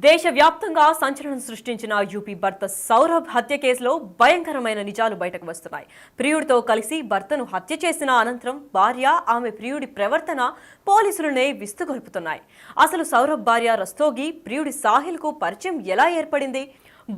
దేశవ్యాప్తంగా సంచలనం సృష్టించిన యూపీ భర్త సౌరభ్ హత్య కేసులో భయంకరమైన నిజాలు బయటకు వస్తున్నాయి. ప్రియుడితో కలిసి భర్తను హత్య చేసిన అనంతరం భార్య, ఆమె ప్రియుడి ప్రవర్తన పోలీసులనే విస్తుగొల్పుతున్నాయి. అసలు సౌరభ్ భార్య రస్తోగి, ప్రియుడి సాహిల్కు పరిచయం ఎలా ఏర్పడింది?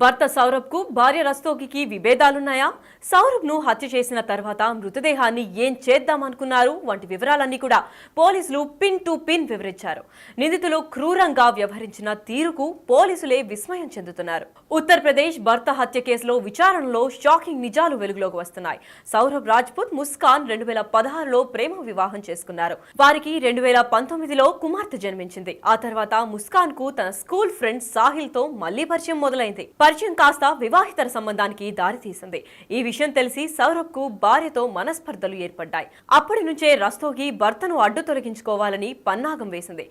భర్త సౌరభ్కు భార్య రస్తోగికి విభేదాలున్నాయా? సౌరభ్ను హత్య చేసిన తర్వాత మృతదేహాన్ని ఏం చేద్దామనుకున్నారు వంటి వివరాలన్నీ కూడా పోలీసులు పిన్ టు పిన్ వివరించారు. నిందితులు క్రూరంగా వ్యవహరించిన తీరుకు పోలీసులే విస్మయం చెందుతున్నారు. ఉత్తరప్రదేశ్ భర్త హత్య కేసులో విచారణలో షాకింగ్ నిజాలు వెలుగులోకి వస్తున్నాయి. సౌరభ్ రాజ్పుత్, ముస్కాన్ 2016లో ప్రేమ వివాహం చేసుకున్నారు. వారికి 2019లో కుమార్తె జన్మించింది. ఆ తర్వాత ముస్కాన్ కు తన స్కూల్ ఫ్రెండ్ సాహిల్ తో మళ్లీ పరిచయం మొదలైంది. పరిచయం కాస్త వివాహితర సంబంధానికి దారితీసింది. ఈ విషయం తెలిసి సౌరభ్ కు భార్యతో మనస్పర్ధలు ఏర్పడ్డాయి. అప్పటి నుంచే రస్తోగి భర్తను అడ్డు తొలగించుకోవాలని పన్నాగం వేసింది.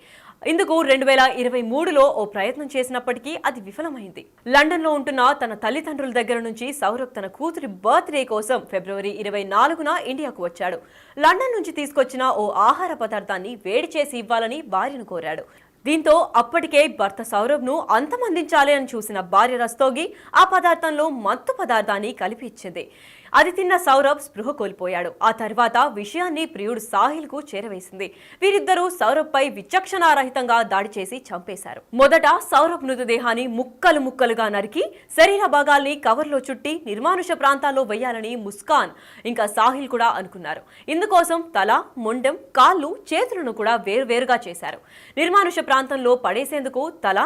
ఇందుకు 2023లో ఓ ప్రయత్నం చేసినప్పటికీ అది విఫలమైంది. లండన్ లో ఉంటున్న తన తల్లిదండ్రుల దగ్గర నుంచి సౌరభ్ తన కూతురి బర్త్డే కోసం ఫిబ్రవరి 24న ఇండియాకు వచ్చాడు. లండన్ నుంచి తీసుకొచ్చిన ఓ ఆహార పదార్థాన్ని వేడి చేసి ఇవ్వాలని భార్యను కోరాడు. దీంతో అప్పటికే భర్త సౌరభ్ను అంతమందించాలి అని చూసిన భార్య రస్తోగి ఆ పదార్థంలో మత్తు పదార్థాన్ని కలిపి ఇచ్చింది. అది తిన్న సౌరభ్ స్పృహ కోల్పోయాడు. ఆ తర్వాత విషయాన్ని ప్రియుడు సాహిల్ కు చేరవేసింది. వీరిద్దరూ సౌరభ్ పై విచక్షణారహితంగా దాడి చేసి చంపేశారు. మొదట సౌరభ్ మృతదేహాన్ని ముక్కలు ముక్కలుగా నరికి శరీర భాగాల్ని కవర్లో చుట్టి నిర్మానుష ప్రాంతాల్లో వేయాలని ముస్కాన్ ఇంకా సాహిల్ కూడా అనుకున్నారు. ఇందుకోసం తల, మొండెం, కాళ్ళు, చేతులను కూడా వేరువేరుగా చేశారు. నిర్మానుష ప్రాంతంలో పడేసేందుకు తల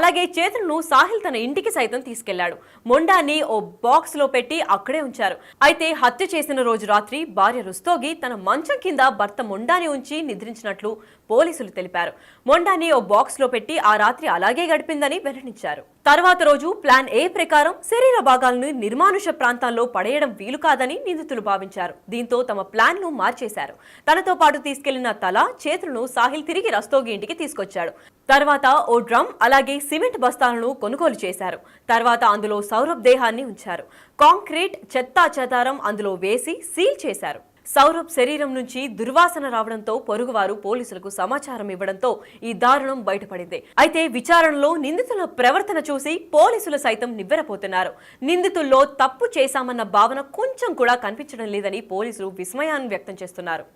అలాగే చేతులను సాహిల్ తన ఇంటికి సైతం తీసుకెళ్లాడు. మొండాన్ని ఓ బాక్స్ లో పెట్టి అక్కడే ఉంచారు. అయితే హత్య చేసిన రోజు రాత్రి భార్య రస్తోగి తన మంచం కింద భర్త మొండాన్ని ఉంచి నిద్రించినట్లు పోలీసులు తెలిపారు. మొండాన్ని ఓ బాక్స్ లో పెట్టి ఆ రాత్రి అలాగే గడిపిందని వెల్లడించారు. తర్వాత రోజు ప్లాన్ ఏ ప్రకారం శరీర భాగాలను నిర్మానుష ప్రాంతాల్లో పడేయడం వీలు కాదని నిందితులు భావించారు. దీంతో తమ ప్లాన్ ను మార్చేశారు. తనతో పాటు తీసుకెళ్లిన తల, చేతులను సాహిల్ తిరిగి రస్తోగి ఇంటికి తీసుకొచ్చాడు. తర్వాత ఓ డ్రమ్ అలాగే సిమెంట్ బస్తాలను కొనుగోలు చేశారు. తర్వాత అందులో సౌరభ్ దేహాన్ని ఉంచారు. కాంక్రీట్, చెత్తా చెదారం అందులో వేసి సీల్ చేశారు. సౌరభ్ శరీరం నుంచి దుర్వాసన రావడంతో పొరుగువారు పోలీసులకు సమాచారం ఇవ్వడంతో ఈ దారుణం బయటపడింది. అయితే విచారణలో నిందితుల ప్రవర్తన చూసి పోలీసులు సైతం నివ్వెరపోతున్నారు. నిందితుల్లో తప్పు చేశామన్న భావన కొంచెం కూడా కనిపించడం లేదని పోలీసులు విస్మయాన్ని వ్యక్తం చేస్తున్నారు.